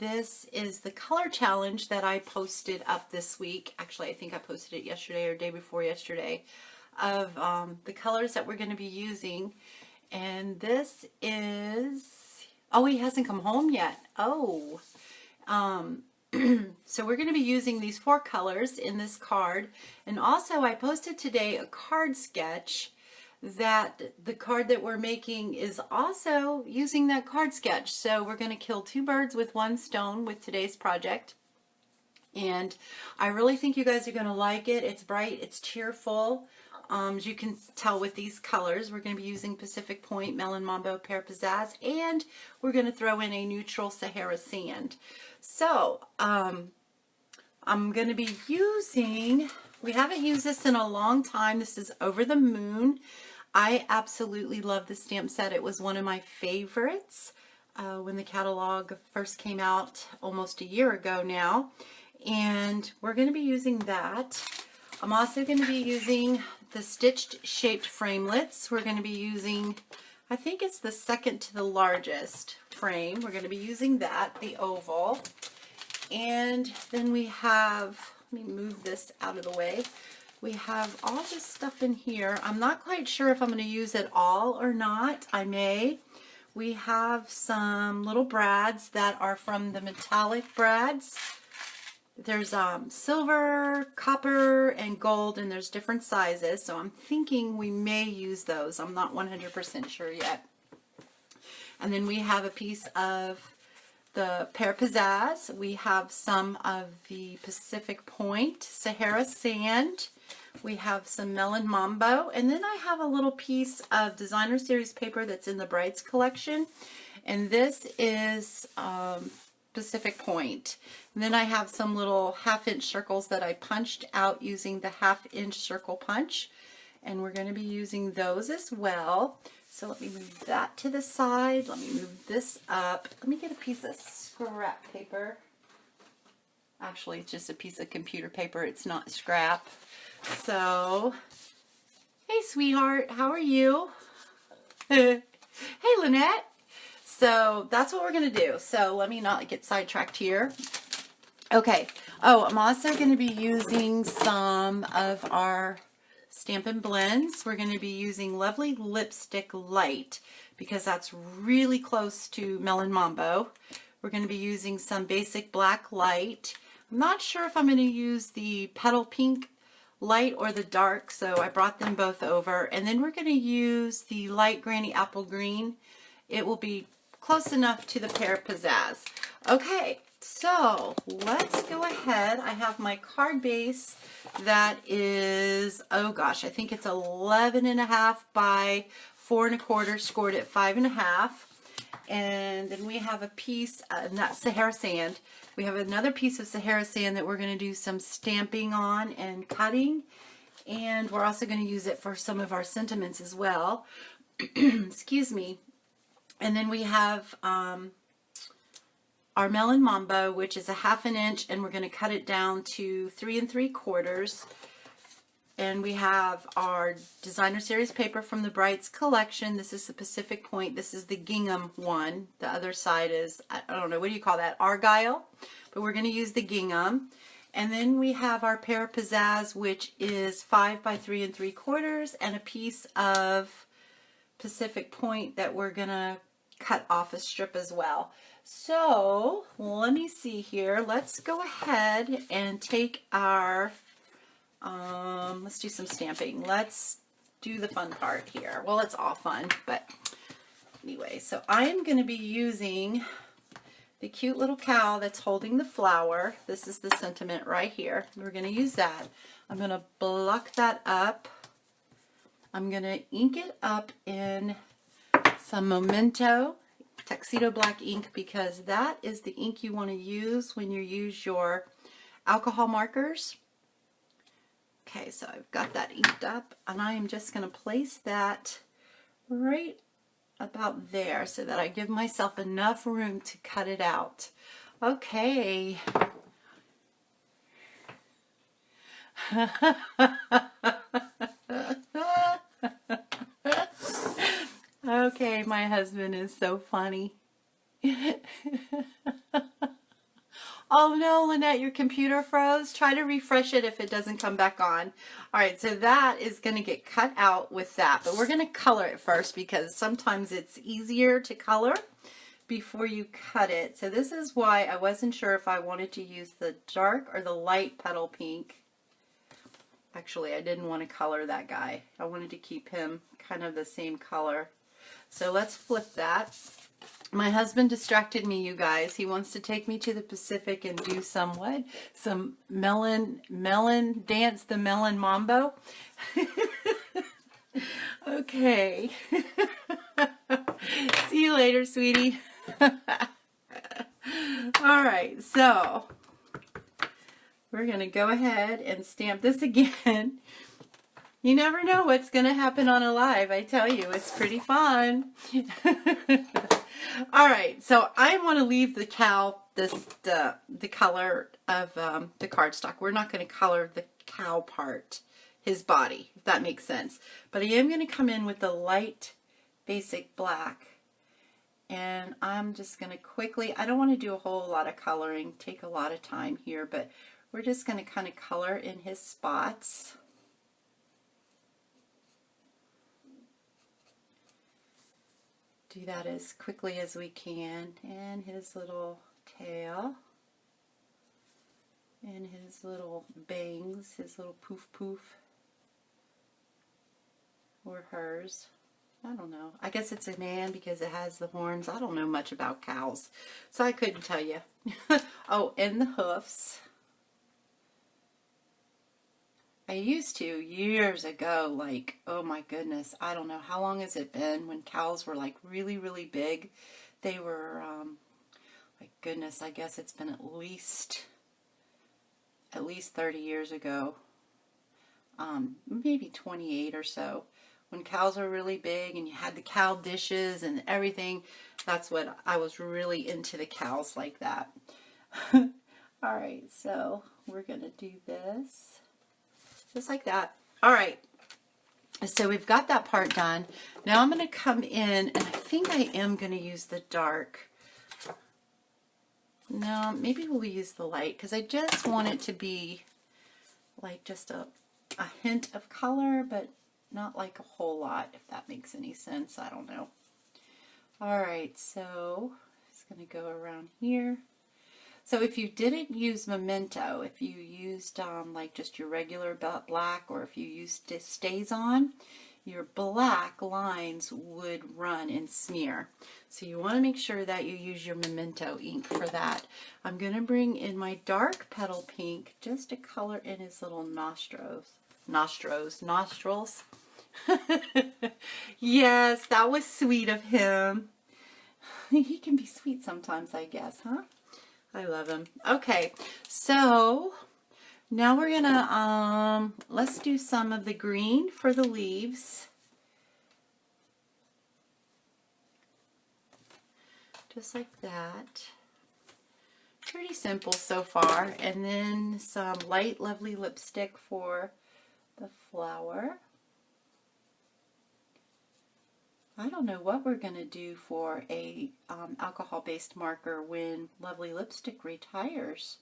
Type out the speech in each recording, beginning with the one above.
this is the color challenge that I posted up this week. Actually, I think I posted it yesterday or day before yesterday of the colors that we're going to be using. And this is, oh, he hasn't come home yet. Oh, so we're going to be using these 4 colors in this card. And also I posted today a card sketch that the card that we're making is also using that card sketch. So we're going to kill 2 birds with 1 stone with today's project. And I really think you guys are going to like it. It's bright, it's cheerful. As you can tell with these colors, we're going to be using Pacific Point, Melon Mambo, Pear Pizzazz, and we're going to throw in a neutral Sahara sand. So I'm going to be using, we haven't used this in a long time. This is Over the Moon. I absolutely love this stamp set. It was one of my favorites when the catalog first came out almost a year ago now. And we're going to be using that. I'm also going to be using the stitched shaped framelits. We're going to be using, I think it's the second to the largest frame. We're going to be using that, the oval. And then we have, let me move this out of the way. We have all this stuff in here. I'm not quite sure if I'm going to use it all or not. I may. We have some little brads that are from the metallic brads. There's silver, copper, and gold, and there's different sizes. So I'm thinking we may use those. I'm not 100% sure yet. And then we have a piece of the Pear Pizzazz. We have some of the Pacific Point Sahara Sand. We have some Melon Mambo, and then I have a little piece of designer series paper that's in the Brights collection, and this is Pacific Point. And then I have some little 1/2-inch circles that I punched out using the 1/2-inch circle punch, and we're going to be using those as well. So let me move that to the side. Let me move this up. Let me get a piece of scrap paper. Actually, it's just a piece of computer paper. It's not scrap. So, hey sweetheart, how are you? Hey Lynette. So that's what we're going to do. So let me not get sidetracked here. Okay. Oh, I'm also going to be using some of our Stampin Blends. We're going to be using Lovely Lipstick Light because that's really close to Melon Mambo. We're going to be using some basic black light. I'm not sure if I'm going to use the Petal Pink light or the dark, so I brought them both over. And then we're going to use the light Granny Apple Green. It will be close enough to the Pear Pizzazz. Okay, so let's go ahead. I have my card base that is, oh gosh, I think it's 11.5 by 4 1/4, scored at 5.5. And then we have a piece, not Sahara Sand. We have another piece of Sahara Sand that we're going to do some stamping on and cutting. And we're also going to use it for some of our sentiments as well. Excuse me. And then we have our Melon Mambo, which is 1/2 inch, and we're going to cut it down to 3 3/4. And we have our designer series paper from the Brights collection. This is the Pacific Point. This is the gingham one. The other side is, I don't know, what do you call that? Argyle. But we're going to use the gingham. And then we have our Pear Pizzazz, which is 5 by 3 3/4, and a piece of Pacific Point that we're going to cut off a strip as well. So let me see here. Let's go ahead and take our let's do some stamping. Let's do the fun part here. Well, it's all fun, but anyway, so I am going to be using the cute little cow that's holding the flower. This is the sentiment right here. We're going to use that. I'm going to block that up. I'm going to ink it up in some Memento Tuxedo Black ink because that is the ink you want to use when you use your alcohol markers. Okay, so I've got that inked up, and I am just going to place that right about there so that I give myself enough room to cut it out. Okay. Okay, my husband is so funny. Oh no, Lynette, your computer froze. Try to refresh it if it doesn't come back on. All right, so that is going to get cut out with that, but we're going to color it first because sometimes it's easier to color before you cut it. So this is why I wasn't sure if I wanted to use the dark or the light Petal Pink. Actually, I didn't want to color that guy. I wanted to keep him kind of the same color. So let's flip that. My husband distracted me, you guys. He wants to take me to the Pacific and do some what? Some melon dance, the melon mambo. Okay. See you later, sweetie. All right, so we're going to go ahead and stamp this again. You never know what's going to happen on a live. I tell you, it's pretty fun. All right, so I want to leave the cow, the color of the cardstock. We're not going to color the cow part, his body, if that makes sense. But I am going to come in with the light basic black. And I'm just going to quickly, I don't want to do a whole lot of coloring, take a lot of time here, but we're just going to kind of color in his spots. Do that as quickly as we can, and his little tail, and his little bangs, his little poof poof, or hers. I don't know. I guess it's a man because it has the horns. I don't know much about cows, so I couldn't tell you. Oh, and the hoofs. I used to years ago, like, oh my goodness, I don't know, how long has it been when cows were like really, really big? They were, like goodness, I guess it's been at least 30 years ago, maybe 28 or so. When cows were really big and you had the cow dishes and everything, that's what I was really into, the cows like that. All right, so we're going to do this. Just like that. All right, so we've got that part done. Now I'm going to come in, and I think I am going to use the dark. No, maybe we'll use the light because I just want it to be like just a hint of color, but not like a whole lot, if that makes any sense. I don't know. All right, so it's going to go around here. So if you didn't use Memento, if you used like just your regular black, or if you used StazOn, your black lines would run and smear. So you want to make sure that you use your Memento ink for that. I'm going to bring in my dark Petal Pink just to color in his little nostrils. Yes, that was sweet of him. He can be sweet sometimes, I guess, huh? I love him. Okay, so now we're gonna let's do some of the green for the leaves. Just like that. Pretty simple so far. And then some light, lovely lipstick for the flower. I don't know what we're going to do for a alcohol-based marker when Lovely Lipstick retires.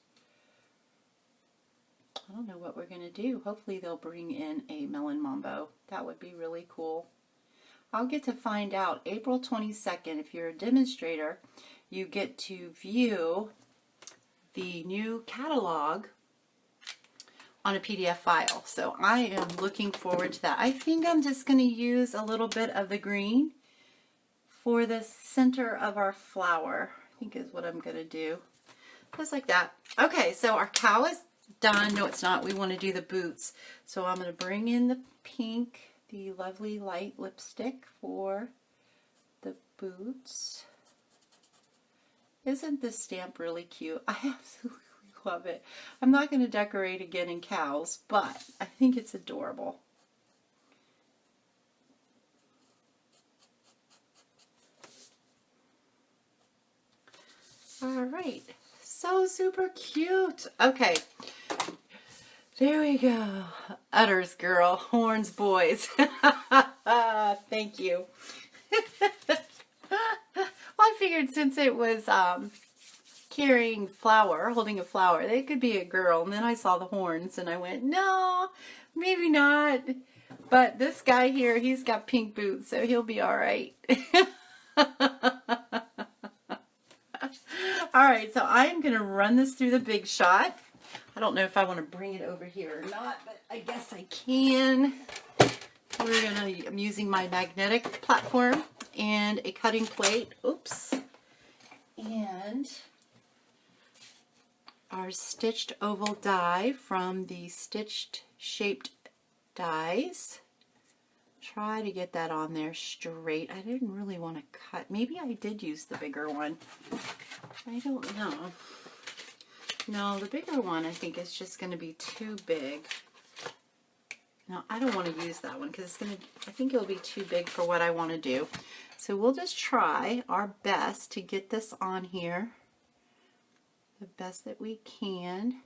I don't know what we're going to do. Hopefully they'll bring in a Melon Mambo. That would be really cool. I'll get to find out April 22nd. If you're a demonstrator, you get to view the new catalog on a PDF file. So I am looking forward to that. I think I'm just going to use a little bit of the green for the center of our flower, I think is what I'm going to do. Just like that. Okay, so our cow is done. No, it's not. We want to do the boots. So I'm going to bring in the pink, the lovely light lipstick for the boots. Isn't this stamp really cute? I absolutely love it. I'm not going to decorate again in cows, but I think it's adorable. All right, so super cute. Okay, there we go. Udders, girl, horns, boys. Thank you. Well, I figured since it was carrying flower, holding a flower. They could be a girl. And then I saw the horns and I went, no, maybe not. But this guy here, he's got pink boots, so he'll be all right. All right, so I'm going to run this through the Big Shot. I don't know if I want to bring it over here or not, but I guess I can. I'm using my magnetic platform and a cutting plate. Oops. And our stitched oval die from the Stitched Shaped Dies. Try to get that on there straight. I didn't really want to cut. Maybe I did use the bigger one. I don't know. No, the bigger one I think is just going to be too big. No, I don't want to use that one because it's going to, I think it'll be too big for what I want to do. So we'll just try our best to get this on here the best that we can.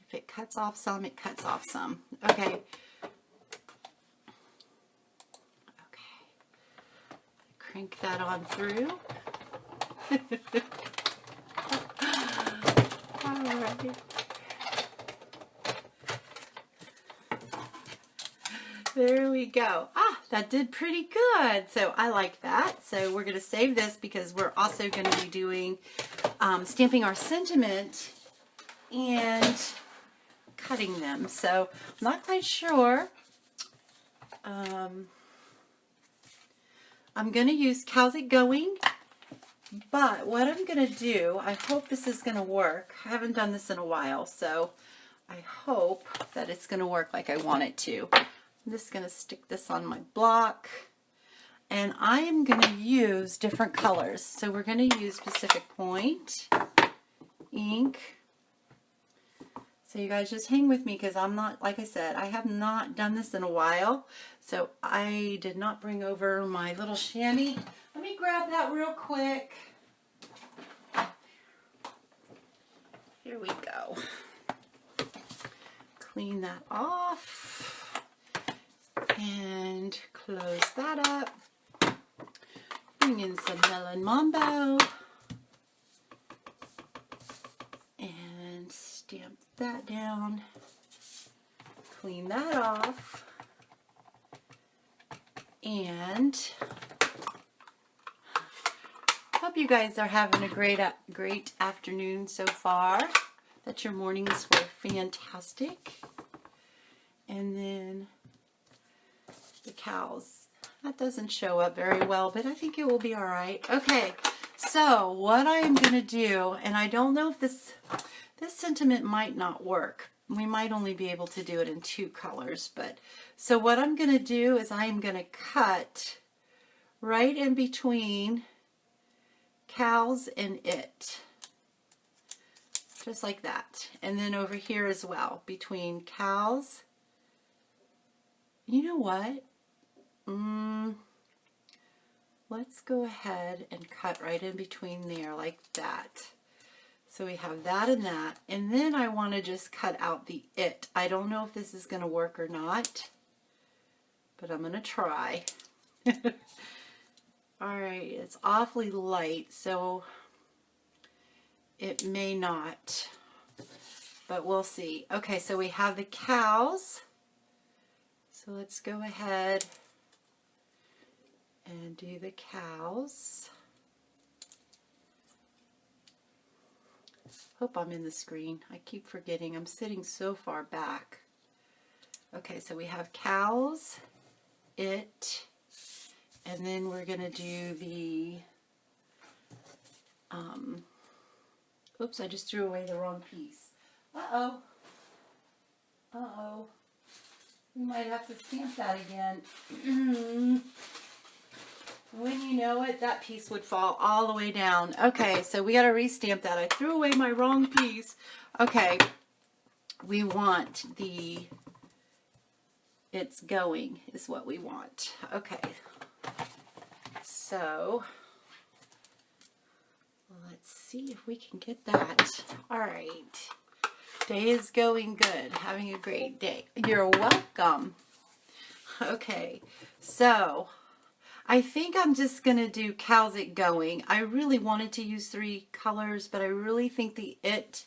If it cuts off some, it cuts off some. Okay. Okay. Crank that on through. All right. There we go. Ah, that did pretty good. So I like that. So we're going to save this because we're also going to be doing stamping our sentiment and cutting them. So I'm not quite sure. I'm going to use How's It Going? But what I'm going to do, I hope this is going to work. I haven't done this in a while, so I hope that it's going to work like I want it to. I'm just going to stick this on my block, and I am going to use different colors. So we're going to use Pacific Point ink. So you guys just hang with me because I'm not, like I said, I have not done this in a while. So I did not bring over my little chamois. Let me grab that real quick. Here we go. Clean that off. And close that up. Bring in some Melon Mambo. And stamp that down. Clean that off. And hope you guys are having a great afternoon so far. That your mornings were fantastic. And then the cows. That doesn't show up very well, but I think it will be all right. Okay, so what I'm going to do, and I don't know if this sentiment might not work. We might only be able to do it in 2 colors, but so what I'm going to do is I'm going to cut right in between cows and it. Just like that. And then over here as well, between cows. You know what? Let's go ahead and cut right in between there like that. So we have that and that. And then I want to just cut out the it. I don't know if this is going to work or not, but I'm going to try. Alright, it's awfully light, so it may not, but we'll see. Okay, so we have the cows. So let's go ahead and do the cows. Hope I'm in the screen. I keep forgetting. I'm sitting so far back. Okay, so we have cows, it, and then we're going to do the, oops, I just threw away the wrong piece. Uh-oh. Uh-oh. We might have to stamp that again. When you know it, that piece would fall all the way down. Okay, so we got to restamp that. I threw away my wrong piece. Okay, we want the, it's going is what we want. Okay, so let's see if we can get that. All right. Day is going good. Having a great day. You're welcome. Okay, so I think I'm just going to do How's It Going. I really wanted to use 3 colors, but I really think the It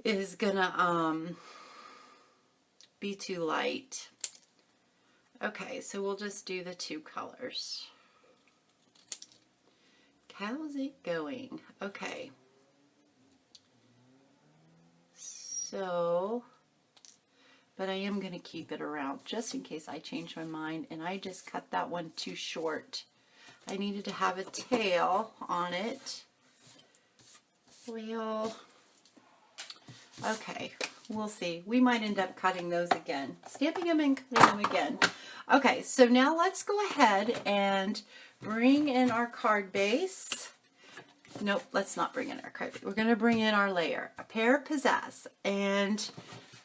is going to be too light. Okay, so we'll just do the 2 colors. How's it going? Okay. So, but I am going to keep it around just in case I change my mind, and I just cut that one too short. I needed to have a tail on it. Well, okay, we'll see. We might end up cutting those again, stamping them and cutting them again. Okay, so now let's go ahead and bring in our card base. Nope, let's not bring in our card base. We're going to bring in our layer, a Pear Pizzazz. And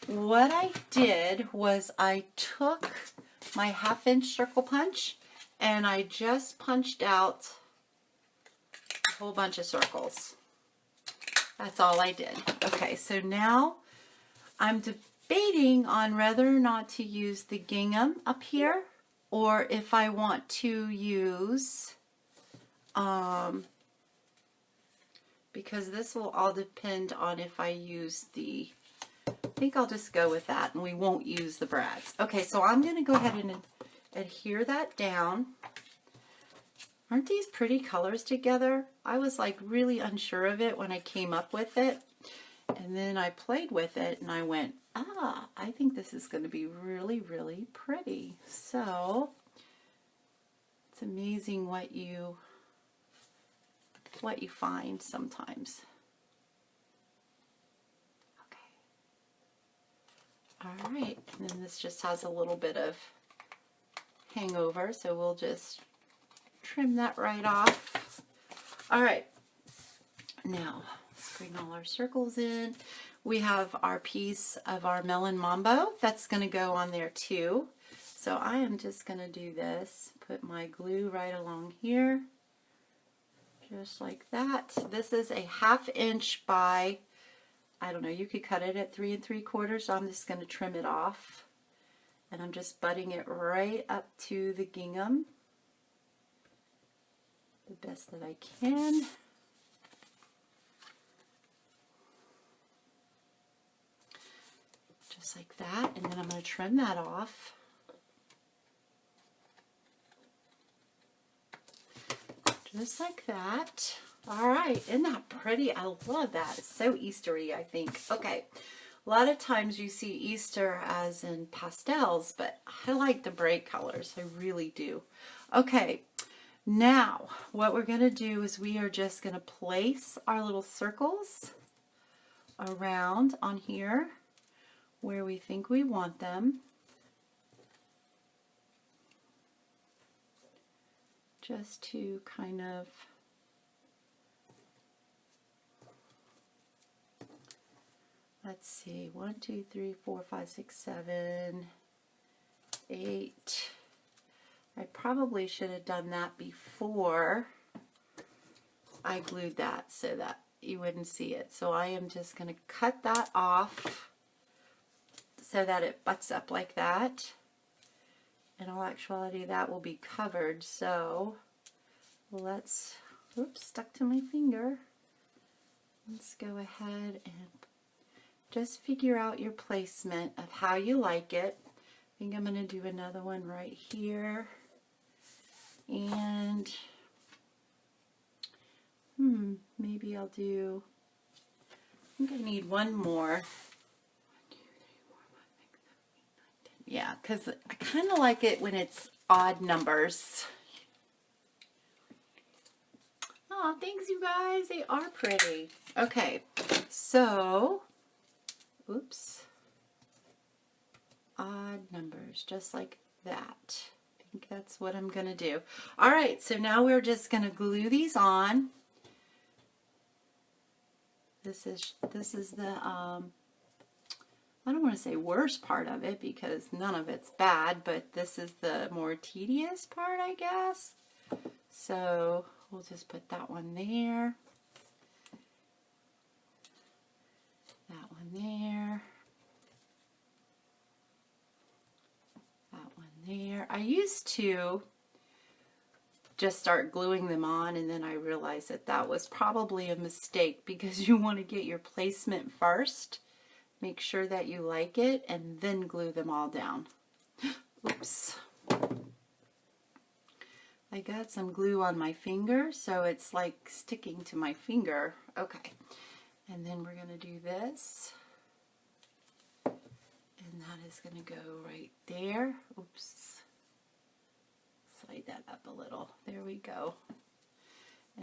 what I did was I took my 1/2" circle punch and I just punched out a whole bunch of circles. That's all I did. Okay, so now I'm debating on whether or not to use the gingham up here, or if I want to use, because this will all depend on if I use the, I think I'll just go with that and we won't use the brads. Okay, so I'm going to go ahead and adhere that down. Aren't these pretty colors together? I was like really unsure of it when I came up with it. And then I played with it and I went, ah, I think this is going to be really, really pretty. So it's amazing what you find sometimes. Okay. All right. And then this just has a little bit of hangover, so we'll just trim that right off. All right. Now, let's bring all our circles in. We have our piece of our melon mambo. That's going to go on there too. So I am just going to do this. Put my glue right along here. Just like that. This is a 1/2" by, I don't know, you could cut it at 3 3/4. So I'm just going to trim it off. And I'm just butting it right up to the gingham the best that I can. Just like that, and then I'm going to trim that off. Just like that. All right, isn't that pretty? I love that. It's so Eastery, I think. Okay, a lot of times you see Easter as in pastels, but I like the bright colors. I really do. Okay, now what we're going to do is we are just going to place our little circles around on here where we think we want them. Just to kind of let's see, 1, 2, 3, 4, 5, 6, 7, 8. I probably should have done that before I glued that so that you wouldn't see it. So I am just going to cut that off so that it butts up like that. In all actuality, that will be covered. So let's, oops, stuck to my finger. Let's go ahead and just figure out your placement of how you like it. I think I'm going to do another one right here. And maybe I'll do, I think I need one more. Yeah, because I kind of like it when it's odd numbers. Oh, thanks you guys. They are pretty. Okay, so, oops. Odd numbers, just like that. I think that's what I'm going to do. All right, so now we're just going to glue these on. This is the, I don't want to say worst part of it because none of it's bad, but this is the more tedious part, I guess. So we'll just put that one there. That one there. That one there. there. I used to just start gluing them on, and then I realized that that was probably a mistake because you want to get your placement first. Make sure that you like it and then glue them all down. Oops. I got some glue on my finger, so it's like sticking to my finger. Okay. And then we're going to do this. And that is going to go right there. Oops. Slide that up a little. There we go.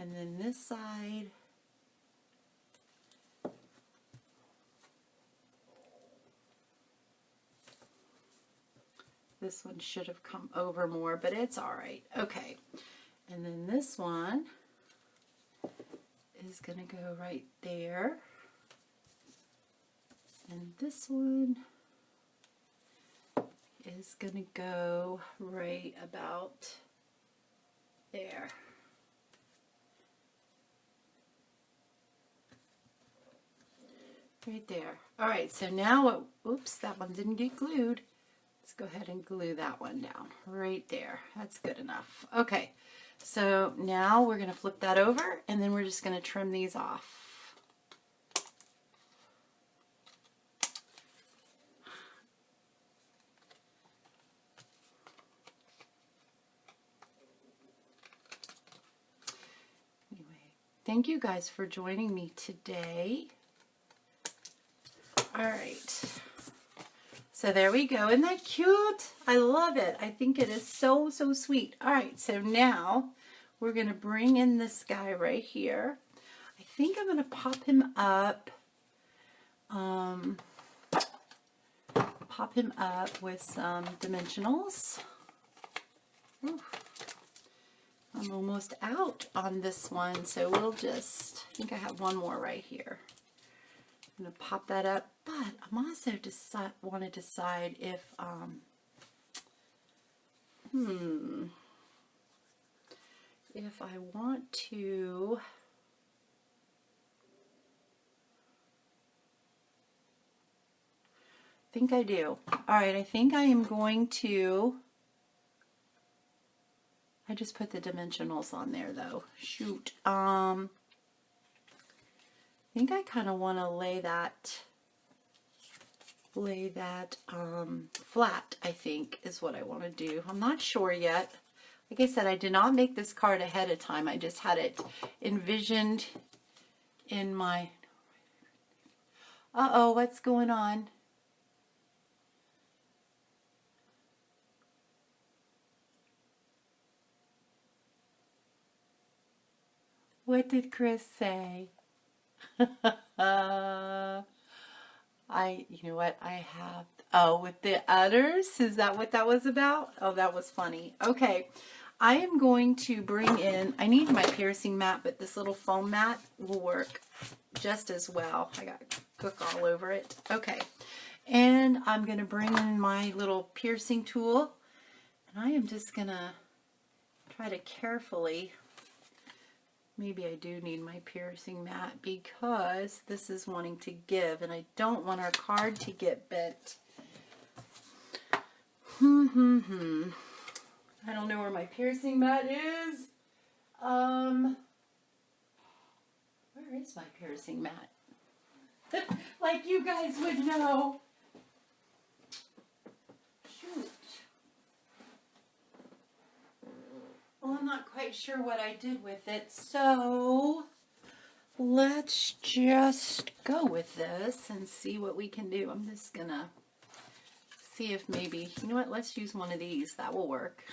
And then this side. This one should have come over more, but it's all right. Okay. And then this one is going to go right there. And this one is going to go right about there. Right there. All right, so now, oops, that one didn't get glued. Let's go ahead and glue that one down right there. That's good enough. Okay, so now we're going to flip that over, and then we're just going to trim these off. Thank you guys for joining me today. All right. So there we go. Isn't that cute? I love it. I think it is so, so sweet. All right. So now we're going to bring in this guy right here. I think I'm going to pop him up. Pop him up with some dimensionals. Ooh. I'm almost out on this one, so we'll just, I think I have one more right here. I'm going to pop that up, but I'm also want to decide if, if I want to, I think I do. All right, I think I am going to, I just put the dimensionals on there though. Shoot. I think I kind of want to lay that flat, I think is what I want to do. I'm not sure yet. Like I said, I did not make this card ahead of time. I just had it envisioned in my, uh-oh, what's going on? What did Chris say? You know what, I have, oh, with the others, is that what that was about? Oh, that was funny. Okay, I am going to bring in, I need my piercing mat, but this little foam mat will work just as well. I got cook all over it. Okay, and I'm going to bring in my little piercing tool, and I am just going to try to carefully, maybe I do need my piercing mat because this is wanting to give and I don't want our card to get bent. I don't know where my piercing mat is. Where is my piercing mat? Like you guys would know. Shoot. Well, I'm not quite sure what I did with it, so let's just go with this and see what we can do. I'm just gonna see if maybe, you know what, let's use one of these. That will work.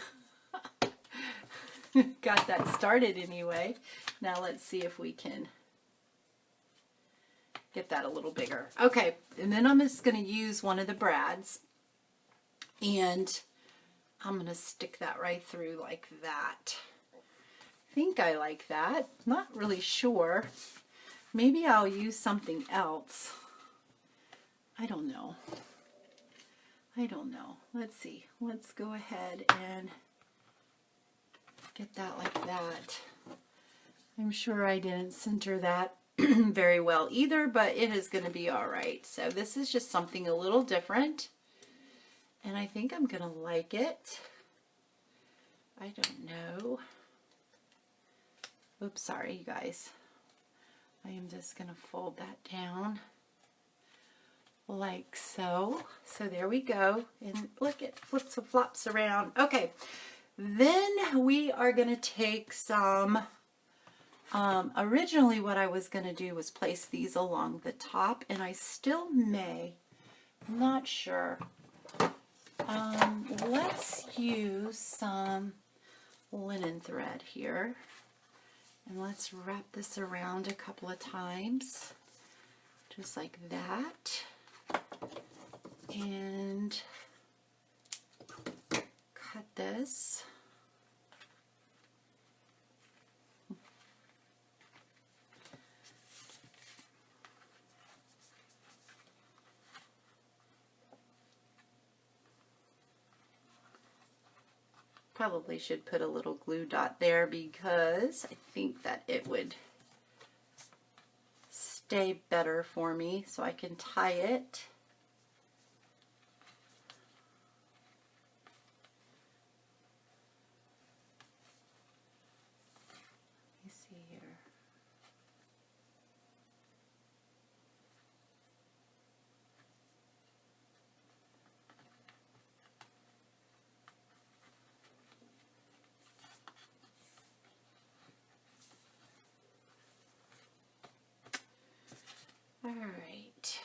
Got that started anyway. Now let's see if we can get that a little bigger. Okay, and then I'm just gonna use one of the brads and I'm going to stick that right through like that. I think I like that. Not really sure. Maybe I'll use something else. I don't know. Let's see. Let's go ahead and get that like that. I'm sure I didn't center that very well either, but it is going to be all right. So this is just something a little different. And I think I'm going to like it. I don't know. Oops, sorry, you guys. I am just going to fold that down like so. So there we go. And look, it flips and flops around. Okay, then we are going to take some, originally what I was going to do was place these along the top, and I still may, I'm not sure. Let's use some linen thread here. And let's wrap this around a couple of times, just like that. And cut this. Probably should put a little glue dot there because I think that it would stay better for me, so I can tie it. Let me see here. All right.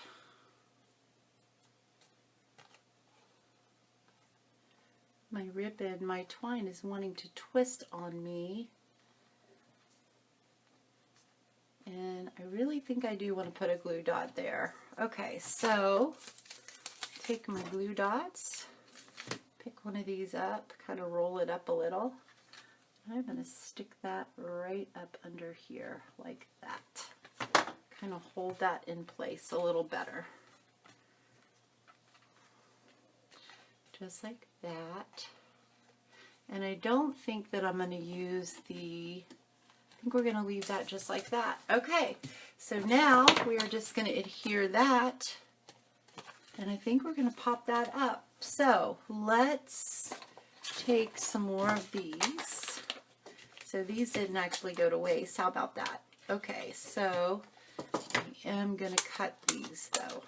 My ribbon, my twine is wanting to twist on me. And I really think I do want to put a glue dot there. Okay, so take my glue dots, pick one of these up, kind of roll it up a little. I'm going to stick that right up under here like that. Kind of hold that in place a little better. Just like that. And I don't think that I'm going to use the, I think we're going to leave that just like that. Okay, so now we are just going to adhere that, and I think we're going to pop that up. So let's take some more of these. So these didn't actually go to waste. How about that? Okay, so I am going to cut these though.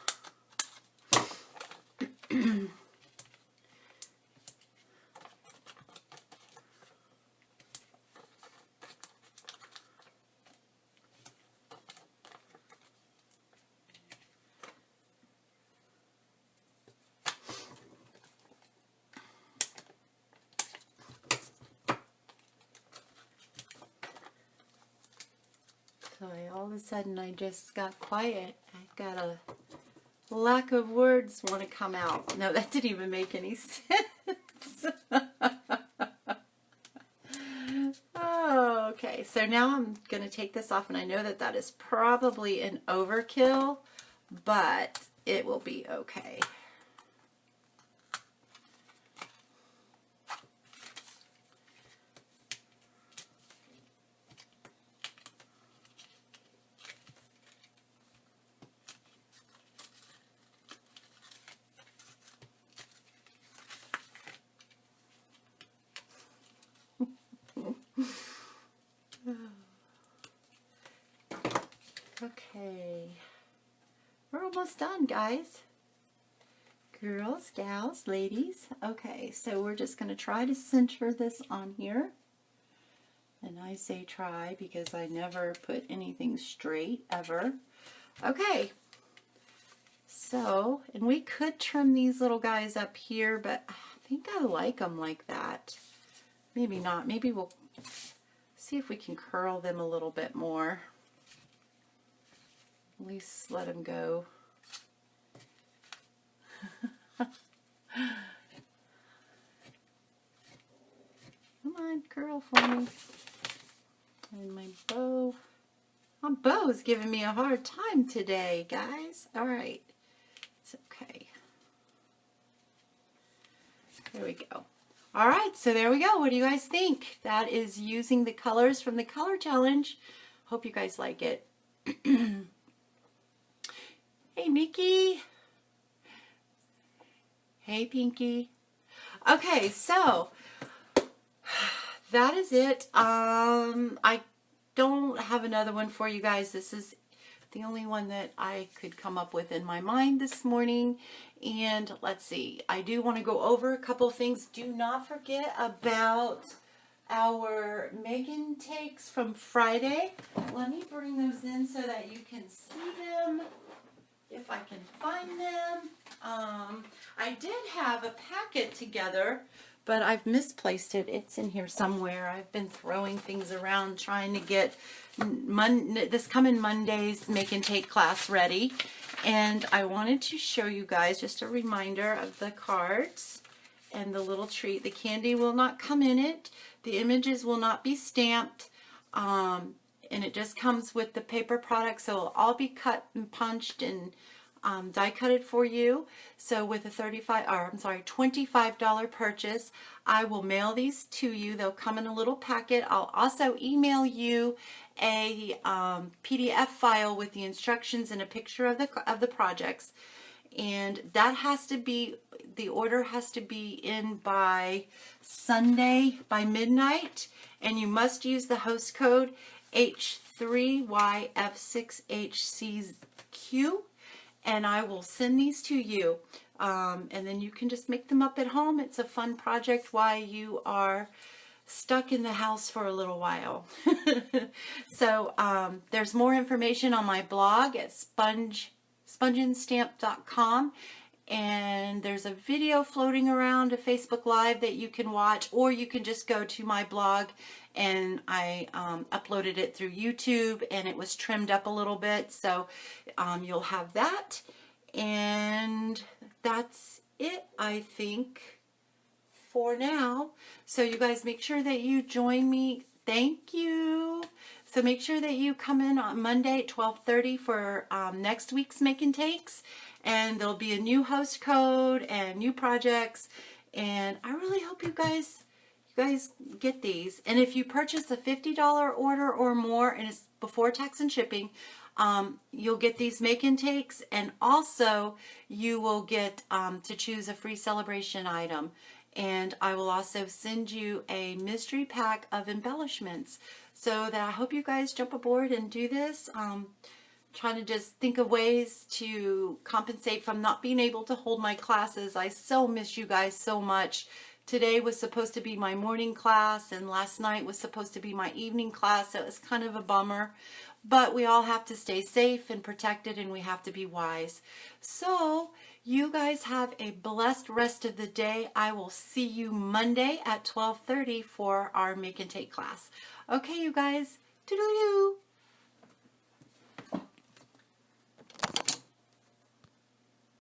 So all of a sudden I just got quiet. I've got a lack of words want to come out. No, that didn't even make any sense. Oh, okay, so now I'm going to take this off, and I know that that is probably an overkill, but it will be okay. Okay, we're almost done, guys. Girls, gals, ladies. Okay, so we're just going to try to center this on here. And I say try because I never put anything straight, ever. Okay, so, and we could trim these little guys up here, but I think I like them like that. Maybe not. Maybe we'll see if we can curl them a little bit more. At least let them go. Come on, curl for me. And my bow. My bow is giving me a hard time today, guys. All right. It's okay. There we go. All right, so there we go. What do you guys think? That is using the colors from the color challenge. Hope you guys like it. Hey, Mickey. Hey, Pinky. Okay, so that is it. I don't have another one for you guys. This is the only one that I could come up with in my mind this morning. And let's see, I do want to go over a couple of things. Do not forget about our Megan takes from Friday. Let me bring those in so that you can see them, if I can find them. I did have a packet together, but I've misplaced it. It's in here somewhere. I've been throwing things around trying to get this coming Monday's Make and Take class ready. And I wanted to show you guys just a reminder of the cards and the little treat. The candy will not come in it. The images will not be stamped. And it just comes with the paper product, so it'll all be cut and punched and die cutted for you. So with a $25 purchase, I will mail these to you. They'll come in a little packet. I'll also email you a PDF file with the instructions and a picture of the projects. And that has to be, the order has to be in by Sunday by midnight, and you must use the host code H3YF6HCQ, and I will send these to you. And then you can just make them up at home. It's a fun project while you are stuck in the house for a little while. So there's more information on my blog at spongeandstamp.com, and there's a video floating around a Facebook Live that you can watch, or you can just go to my blog, and I uploaded it through YouTube, and it was trimmed up a little bit, so you'll have that. And that's it, I think, for now. So you guys make sure that you join me. Thank you. So make sure that you come in on Monday at 12:30 for next week's Make and Takes, and there'll be a new host code and new projects, and I really hope you guys get these. And if you purchase a $50 order or more, and it's before tax and shipping, you'll get these Make and Takes, and also you will get to choose a free celebration item. And I will also send you a mystery pack of embellishments. So that I hope you guys jump aboard and do this. Trying to just think of ways to compensate from not being able to hold my classes. I so miss you guys so much. Today was supposed to be my morning class, and last night was supposed to be my evening class, so it was kind of a bummer. But we all have to stay safe and protected, and we have to be wise. So you guys have a blessed rest of the day. I will see you Monday at 12:30 for our Make and Take class. Okay, you guys, toodaloo.